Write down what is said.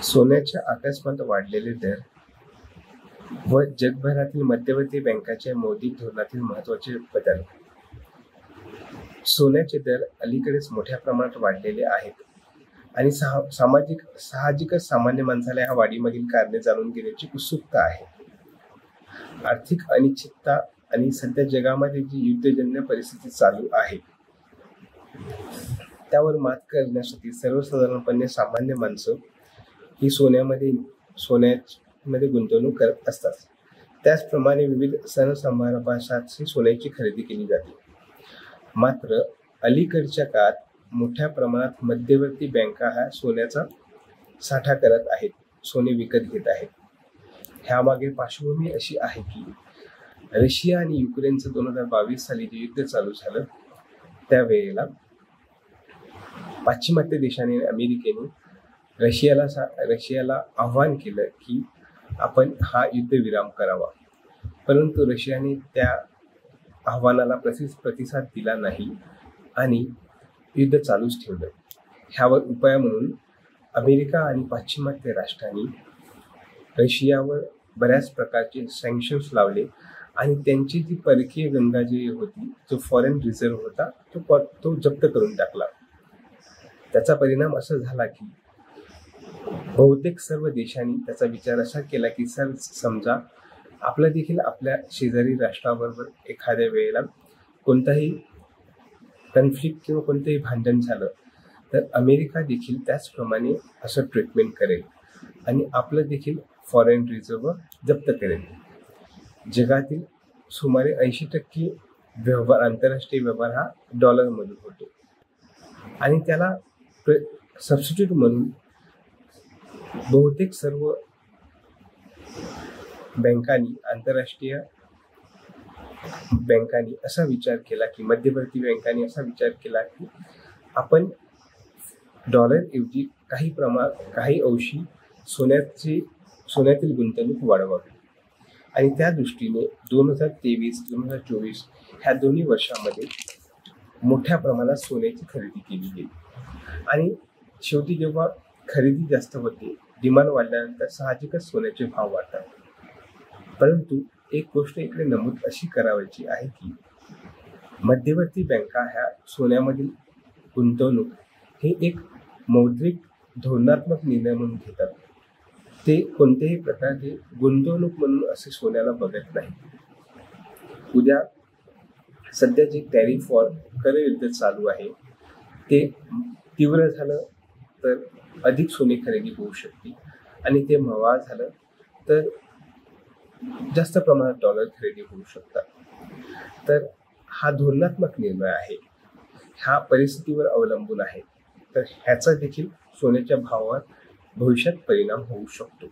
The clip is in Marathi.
सोन्याच्या अकस्मात वाढलेले दर व जगभरातील मध्यवर्ती बँकांच्या मौद्रिक धोरणातील महत्त्वाचे बदल. सोन्याचे दर अलीकडेच मोठ्या प्रमाणात वाढलेले आहेत आणि साहजिकच सामान्य माणसाला या वाढीमागील कारणे जाणून घेण्याची उत्सुकता आहे. आर्थिक अनिश्चितता आणि सध्या जगामध्ये जी युद्धजन्य परिस्थिती चालू आहे त्यावर मात करण्यासाठी सर्वसाधारणपणे सामान्य माणसं ही सोन्यामध्ये गुंतवणूक करत असतात. त्याचप्रमाणे विविध सण समारंभासाठी सोन्याची खरेदी केली जाते. मात्र अलीकडच्या काळात मोठ्या प्रमाणात मध्यवर्ती बँका हा सोन्याचा साठा करत आहेत, सोने विकत घेत आहेत. ह्यामागे पार्श्वभूमी अशी आहे की रशिया आणि युक्रेनचं 2022 साली जे युद्ध चालू झालं त्यावेळेला पाश्चिमात्य देशाने अमेरिकेने रशियाला आव्हान केलं की आपण हा युद्धविराम करावा, परंतु रशियाने त्या आव्हानाला प्रतिसाद दिला नाही आणि युद्ध चालूच ठेवलं. ह्यावर उपाय म्हणून अमेरिका आणि पाश्चिमात्य राष्ट्रांनी रशियावर बऱ्याच प्रकारचे सँक्शन्स लावले आणि त्यांची जी परकीय गंगा जी होती, जो फॉरेन रिझर्व्ह होता, तो जप्त करून टाकला. त्याचा परिणाम असा झाला की बहुतेक सर्व देशांनी त्याचा विचार असा केला की समजा आपलं देखील आपल्या शेजारी राष्ट्राबरोबर एखाद्या वेळेला कोणताही कन्फ्लिक्ट किंवा कोणतंही भांडण झालं तर अमेरिका देखील त्याचप्रमाणे असं ट्रीटमेंट करेल आणि आपलं देखील फॉरेन रिझर्व्ह जप्त करेल. जगातील सुमारे 80% व्यवहार, आंतरराष्ट्रीय व्यवहार हा डॉलरमधून होतो आणि त्याला सबस्टिट्यूट म्हणून बहुतेक सर्व आंतरराष्ट्रीय बँकांनी असा विचार केला की मध्यवर्ती बँकांनी असा विचार केला की आपण डॉलरऐवजी काही अंशी सोन्यातील गुंतवणूक वाढवावी आणि त्या दृष्टीने 2023-2024 ह्या दोन्ही वर्षामध्ये मोठ्या प्रमाणात सोन्याची खरेदी केली गेली. आणि शेवटी जेव्हा खरेदी जास्त होते, डिमांड वाढल्यानंतर साहजिकच सोन्याचे भाव वाढतात. परंतु एक गोष्ट इकडे नमूद अशी करायची आहे की मध्यवर्ती बँका ह्या सोन्यामधील गुंतवणूक हे एक मौद्रिक धोरणात्मक निर्णय म्हणून घेतात. ते कोणत्याही प्रकारचे गुंतवणूक म्हणून असे सोन्याला बघत नाही. उद्या सध्या जे टॅरिफ वॉर करयुद्ध चालू आहे ते तीव्र झालं तर अधिक सोने खरेदी होऊ शकते आणि ते मवाळ झालं तर जास्त प्रमाणात डॉलर खरेदी होऊ शकतात. तर हा धोरणात्मक निर्णय आहे, ह्या परिस्थितीवर अवलंबून आहे. तर ह्याचा देखील सोन्याच्या भावावर भविष्यात परिणाम होऊ शकतो.